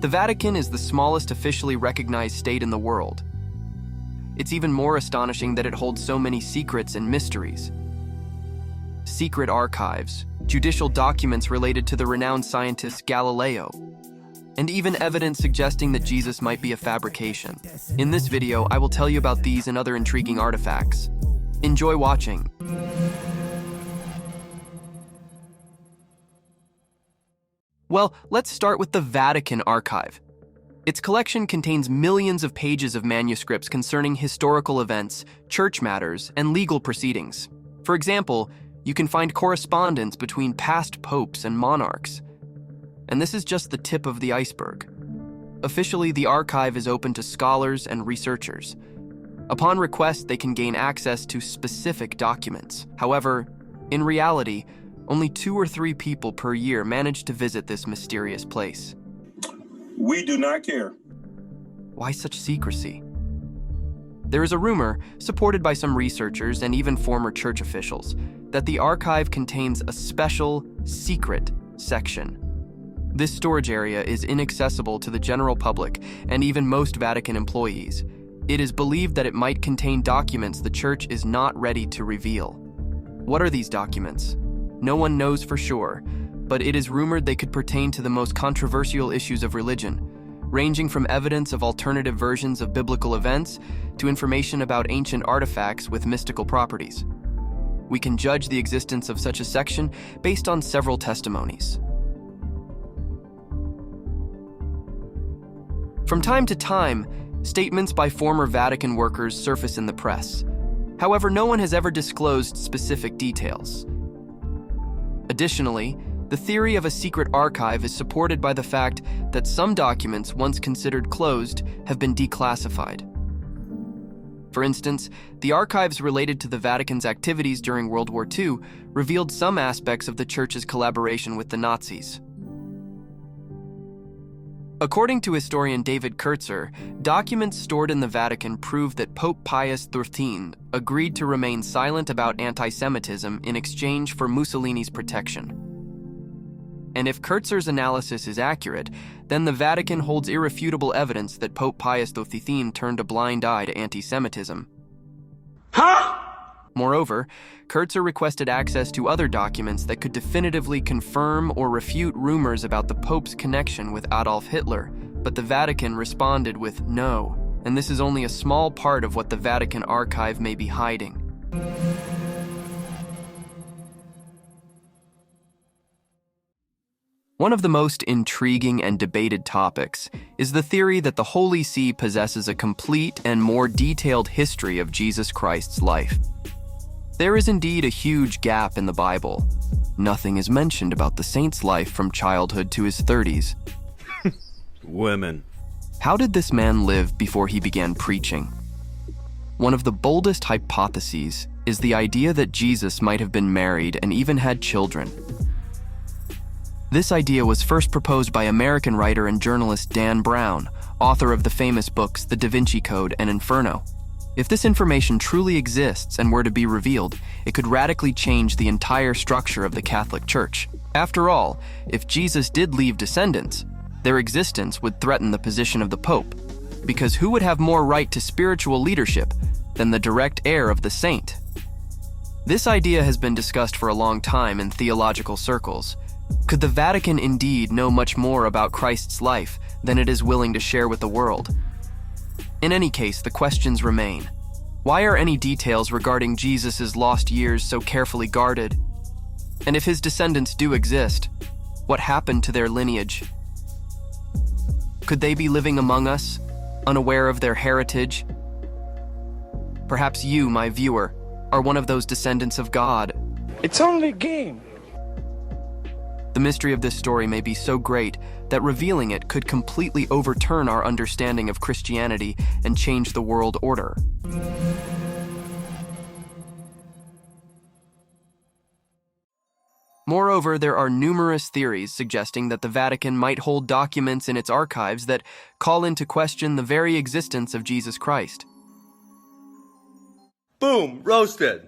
The Vatican is the smallest officially recognized state in the world. It's even more astonishing that it holds so many secrets and mysteries. Secret archives, judicial documents related to the renowned scientist Galileo, and even evidence suggesting that Jesus might be a fabrication. In this video, I will tell you about these and other intriguing artifacts. Enjoy watching. Well, let's start with the Vatican Archive. Its collection contains millions of pages of manuscripts concerning historical events, church matters, and legal proceedings. For example, you can find correspondence between past popes and monarchs. And this is just the tip of the iceberg. Officially, the archive is open to scholars and researchers. Upon request, they can gain access to specific documents. However, in reality, only 2 or 3 people per year manage to visit this mysterious place. We do not care. Why such secrecy? There is a rumor, supported by some researchers and even former church officials, that the archive contains a special, secret section. This storage area is inaccessible to the general public and even most Vatican employees. It is believed that it might contain documents the church is not ready to reveal. What are these documents? No one knows for sure, but it is rumored they could pertain to the most controversial issues of religion, ranging from evidence of alternative versions of biblical events to information about ancient artifacts with mystical properties. We can judge the existence of such a section based on several testimonies. From time to time, statements by former Vatican workers surface in the press. However, no one has ever disclosed specific details. Additionally, the theory of a secret archive is supported by the fact that some documents once considered closed have been declassified. For instance, the archives related to the Vatican's activities during World War II revealed some aspects of the Church's collaboration with the Nazis. According to historian David Kurtzer, documents stored in the Vatican prove that Pope Pius XIII agreed to remain silent about anti-Semitism in exchange for Mussolini's protection. And if Kurtzer's analysis is accurate, then the Vatican holds irrefutable evidence that Pope Pius XIII turned a blind eye to anti-Semitism. Huh? Moreover, Kurtzer requested access to other documents that could definitively confirm or refute rumors about the Pope's connection with Adolf Hitler, but the Vatican responded with no, and this is only a small part of what the Vatican archive may be hiding. One of the most intriguing and debated topics is the theory that the Holy See possesses a complete and more detailed history of Jesus Christ's life. There is indeed a huge gap in the Bible. Nothing is mentioned about the saint's life from childhood to his 30s. Women. How did this man live before he began preaching? One of the boldest hypotheses is the idea that Jesus might have been married and even had children. This idea was first proposed by American writer and journalist Dan Brown, author of the famous books The Da Vinci Code and Inferno. If this information truly exists and were to be revealed, it could radically change the entire structure of the Catholic Church. After all, if Jesus did leave descendants, their existence would threaten the position of the Pope, because who would have more right to spiritual leadership than the direct heir of the saint? This idea has been discussed for a long time in theological circles. Could the Vatican indeed know much more about Christ's life than it is willing to share with the world? In any case, the questions remain. Why are any details regarding Jesus' lost years so carefully guarded? And if his descendants do exist, what happened to their lineage? Could they be living among us, unaware of their heritage? Perhaps you, my viewer, are one of those descendants of God. It's only a game. The mystery of this story may be so great that revealing it could completely overturn our understanding of Christianity and change the world order. Moreover, there are numerous theories suggesting that the Vatican might hold documents in its archives that call into question the very existence of Jesus Christ. Boom, roasted.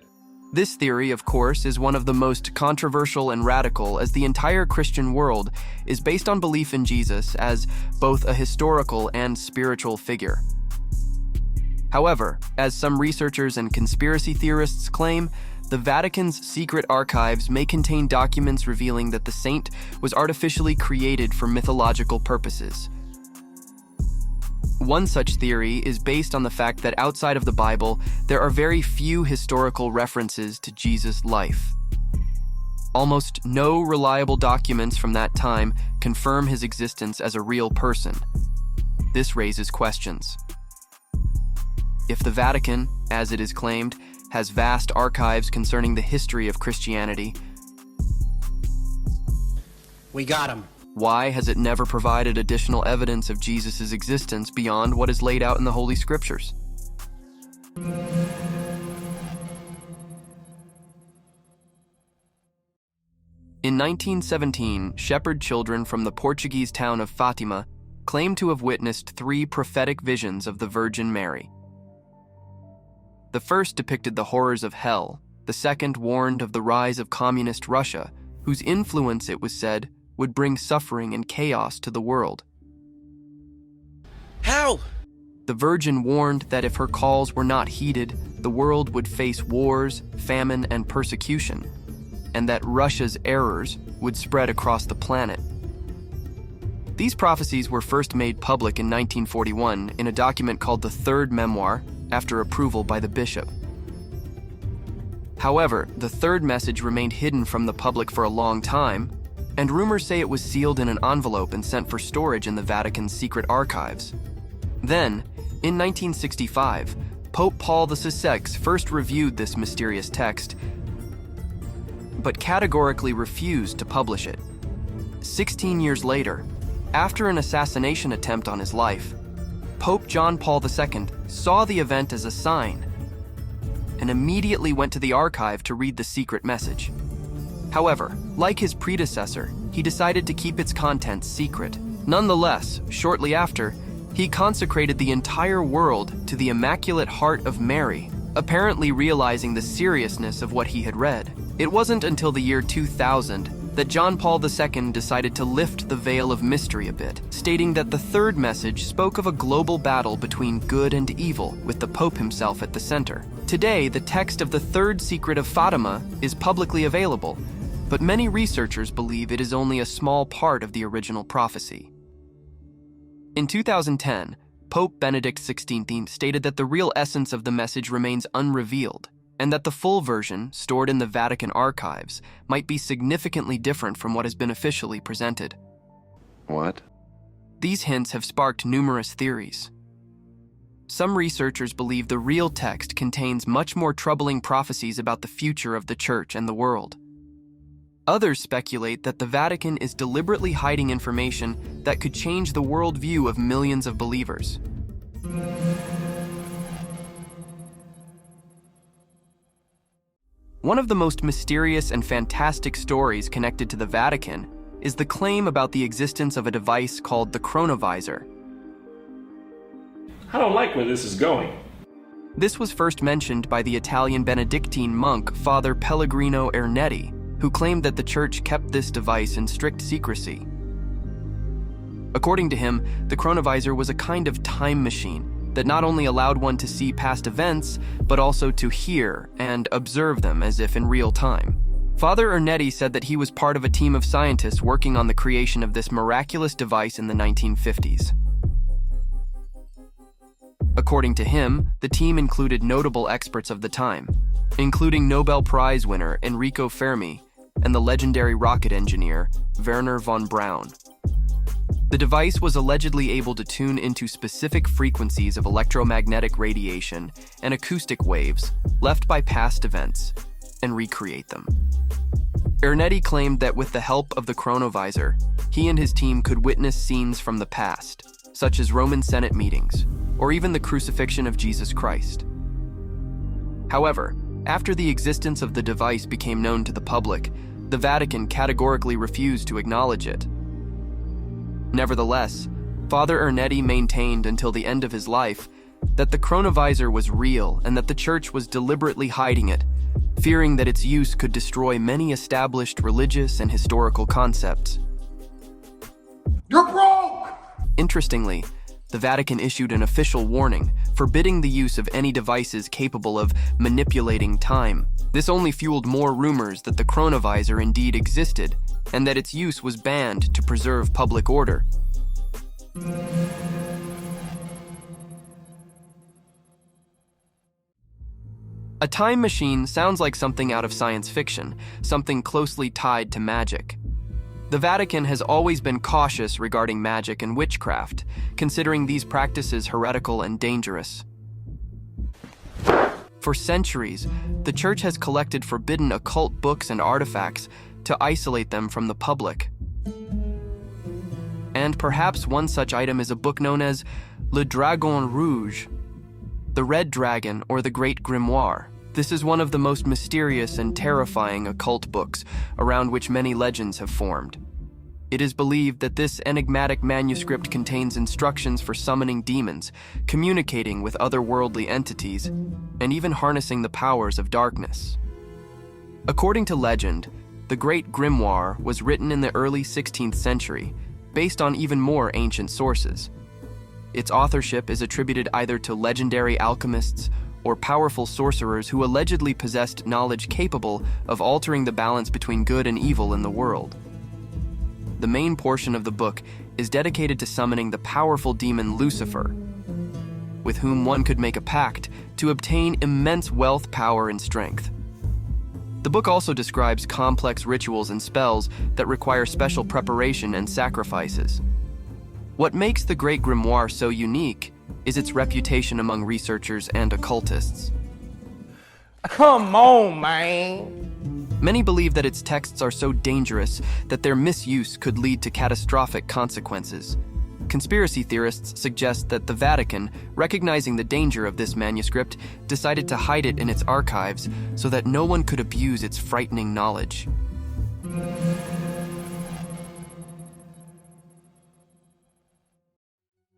This theory, of course, is one of the most controversial and radical, as the entire Christian world is based on belief in Jesus as both a historical and spiritual figure. However, as some researchers and conspiracy theorists claim, the Vatican's secret archives may contain documents revealing that the saint was artificially created for mythological purposes. One such theory is based on the fact that outside of the Bible, there are very few historical references to Jesus' life. Almost no reliable documents from that time confirm his existence as a real person. This raises questions. If the Vatican, as it is claimed, has vast archives concerning the history of Christianity, we got him. Why has it never provided additional evidence of Jesus' existence beyond what is laid out in the Holy Scriptures? In 1917, shepherd children from the Portuguese town of Fatima claimed to have witnessed 3 prophetic visions of the Virgin Mary. The first depicted the horrors of hell, the second warned of the rise of communist Russia, whose influence, it was said, would bring suffering and chaos to the world. How? The Virgin warned that if her calls were not heeded, the world would face wars, famine, and persecution, and that Russia's errors would spread across the planet. These prophecies were first made public in 1941 in a document called the Third Memoir, after approval by the bishop. However, the third message remained hidden from the public for a long time, and rumors say it was sealed in an envelope and sent for storage in the Vatican's secret archives. Then, in 1965, Pope Paul VI first reviewed this mysterious text, but categorically refused to publish it. 16 years later, after an assassination attempt on his life, Pope John Paul II saw the event as a sign and immediately went to the archive to read the secret message. However, like his predecessor, he decided to keep its contents secret. Nonetheless, shortly after, he consecrated the entire world to the Immaculate Heart of Mary, apparently realizing the seriousness of what he had read. It wasn't until the year 2000 that John Paul II decided to lift the veil of mystery a bit, stating that the third message spoke of a global battle between good and evil, with the Pope himself at the center. Today, the text of the third secret of Fatima is publicly available, but many researchers believe it is only a small part of the original prophecy. In 2010, Pope Benedict XVI stated that the real essence of the message remains unrevealed, and that the full version, stored in the Vatican archives, might be significantly different from what has been officially presented. What? These hints have sparked numerous theories. Some researchers believe the real text contains much more troubling prophecies about the future of the Church and the world. Others speculate that the Vatican is deliberately hiding information that could change the worldview of millions of believers. One of the most mysterious and fantastic stories connected to the Vatican is the claim about the existence of a device called the chronovisor. I don't like where this is going. This was first mentioned by the Italian Benedictine monk Father Pellegrino Ernetti, who claimed that the Church kept this device in strict secrecy. According to him, the chronovisor was a kind of time machine that not only allowed one to see past events, but also to hear and observe them as if in real time. Father Ernetti said that he was part of a team of scientists working on the creation of this miraculous device in the 1950s. According to him, the team included notable experts of the time, including Nobel Prize winner Enrico Fermi and the legendary rocket engineer Wernher von Braun. The device was allegedly able to tune into specific frequencies of electromagnetic radiation and acoustic waves left by past events and recreate them. Ernetti claimed that with the help of the chronovisor, he and his team could witness scenes from the past, such as Roman Senate meetings, or even the crucifixion of Jesus Christ. However, after the existence of the device became known to the public, the Vatican categorically refused to acknowledge it. Nevertheless, Father Ernetti maintained until the end of his life that the chronovisor was real and that the Church was deliberately hiding it, fearing that its use could destroy many established religious and historical concepts. You're broke! Interestingly, the Vatican issued an official warning forbidding the use of any devices capable of manipulating time. This only fueled more rumors that the chronovisor indeed existed and that its use was banned to preserve public order. A time machine sounds like something out of science fiction, something closely tied to magic. The Vatican has always been cautious regarding magic and witchcraft, considering these practices heretical and dangerous. For centuries, the Church has collected forbidden occult books and artifacts to isolate them from the public. And perhaps one such item is a book known as Le Dragon Rouge, the Red Dragon or the Great Grimoire. This is one of the most mysterious and terrifying occult books around which many legends have formed. It is believed that this enigmatic manuscript contains instructions for summoning demons, communicating with otherworldly entities, and even harnessing the powers of darkness. According to legend, the Great Grimoire was written in the early 16th century, based on even more ancient sources. Its authorship is attributed either to legendary alchemists or powerful sorcerers who allegedly possessed knowledge capable of altering the balance between good and evil in the world. The main portion of the book is dedicated to summoning the powerful demon Lucifer, with whom one could make a pact to obtain immense wealth, power, and strength. The book also describes complex rituals and spells that require special preparation and sacrifices. What makes the Great Grimoire so unique is its reputation among researchers and occultists. Come on, man. Many believe that its texts are so dangerous that their misuse could lead to catastrophic consequences. Conspiracy theorists suggest that the Vatican, recognizing the danger of this manuscript, decided to hide it in its archives so that no one could abuse its frightening knowledge.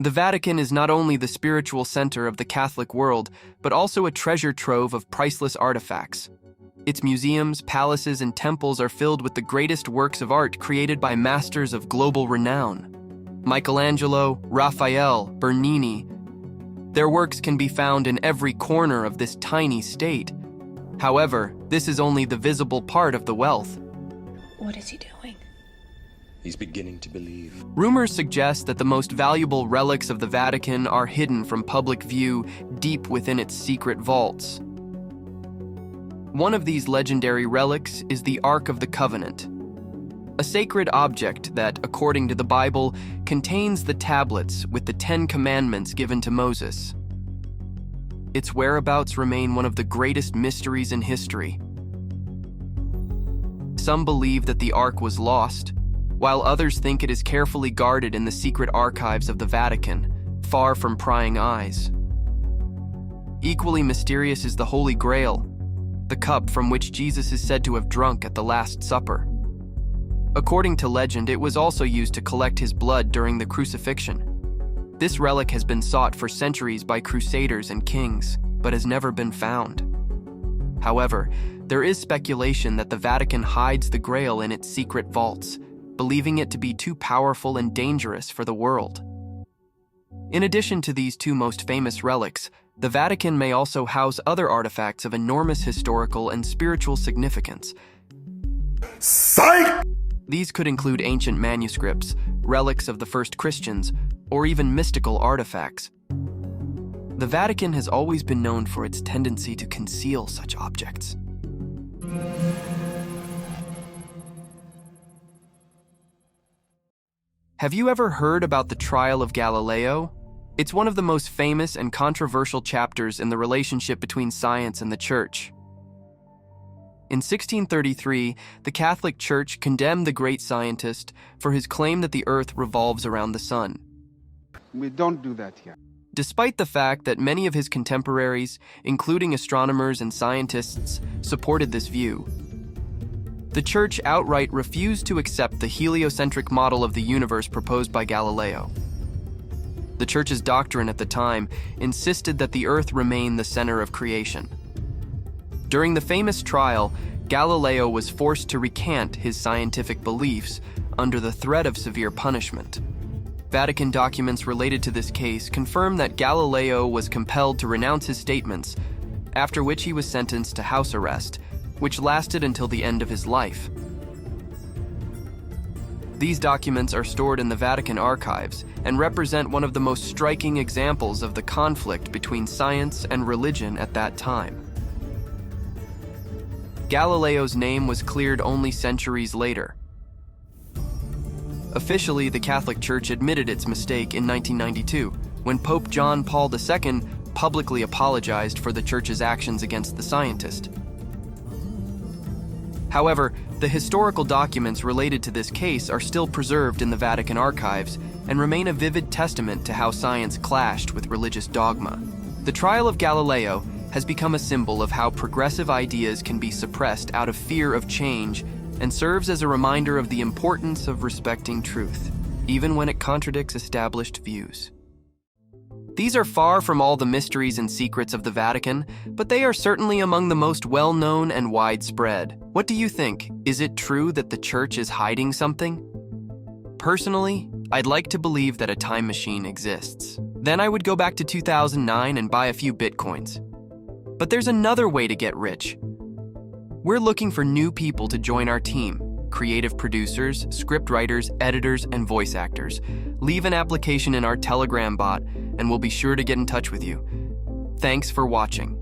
The Vatican is not only the spiritual center of the Catholic world, but also a treasure trove of priceless artifacts. Its museums, palaces, and temples are filled with the greatest works of art created by masters of global renown. Michelangelo, Raphael, Bernini. Their works can be found in every corner of this tiny state. However, this is only the visible part of the wealth. What is he doing? He's beginning to believe. Rumors suggest that the most valuable relics of the Vatican are hidden from public view deep within its secret vaults. One of these legendary relics is the Ark of the Covenant, a sacred object that, according to the Bible, contains the tablets with the 10 Commandments given to Moses. Its whereabouts remain one of the greatest mysteries in history. Some believe that the Ark was lost, while others think it is carefully guarded in the secret archives of the Vatican, far from prying eyes. Equally mysterious is the Holy Grail, the cup from which Jesus is said to have drunk at the Last Supper. According to legend, it was also used to collect his blood during the crucifixion. This relic has been sought for centuries by crusaders and kings, but has never been found. However, there is speculation that the Vatican hides the Grail in its secret vaults, believing it to be too powerful and dangerous for the world. In addition to these two most famous relics, the Vatican may also house other artifacts of enormous historical and spiritual significance. Psych! These could include ancient manuscripts, relics of the first Christians, or even mystical artifacts. The Vatican has always been known for its tendency to conceal such objects. Have you ever heard about the trial of Galileo? It's one of the most famous and controversial chapters in the relationship between science and the Church. In 1633, the Catholic Church condemned the great scientist for his claim that the Earth revolves around the sun. We don't do that here. Despite the fact that many of his contemporaries, including astronomers and scientists, supported this view, the Church outright refused to accept the heliocentric model of the universe proposed by Galileo. The Church's doctrine at the time insisted that the Earth remain the center of creation. During the famous trial, Galileo was forced to recant his scientific beliefs under the threat of severe punishment. Vatican documents related to this case confirm that Galileo was compelled to renounce his statements, after which he was sentenced to house arrest, which lasted until the end of his life. These documents are stored in the Vatican archives and represent one of the most striking examples of the conflict between science and religion at that time. Galileo's name was cleared only centuries later. Officially, the Catholic Church admitted its mistake in 1992, when Pope John Paul II publicly apologized for the Church's actions against the scientist. However, the historical documents related to this case are still preserved in the Vatican archives and remain a vivid testament to how science clashed with religious dogma. The trial of Galileo has become a symbol of how progressive ideas can be suppressed out of fear of change and serves as a reminder of the importance of respecting truth, even when it contradicts established views. These are far from all the mysteries and secrets of the Vatican, but they are certainly among the most well-known and widespread. What do you think? Is it true that the Church is hiding something? Personally, I'd like to believe that a time machine exists. Then I would go back to 2009 and buy a few Bitcoins. But there's another way to get rich. We're looking for new people to join our team: creative producers, script writers, editors, and voice actors. Leave an application in our Telegram bot, and we'll be sure to get in touch with you. Thanks for watching.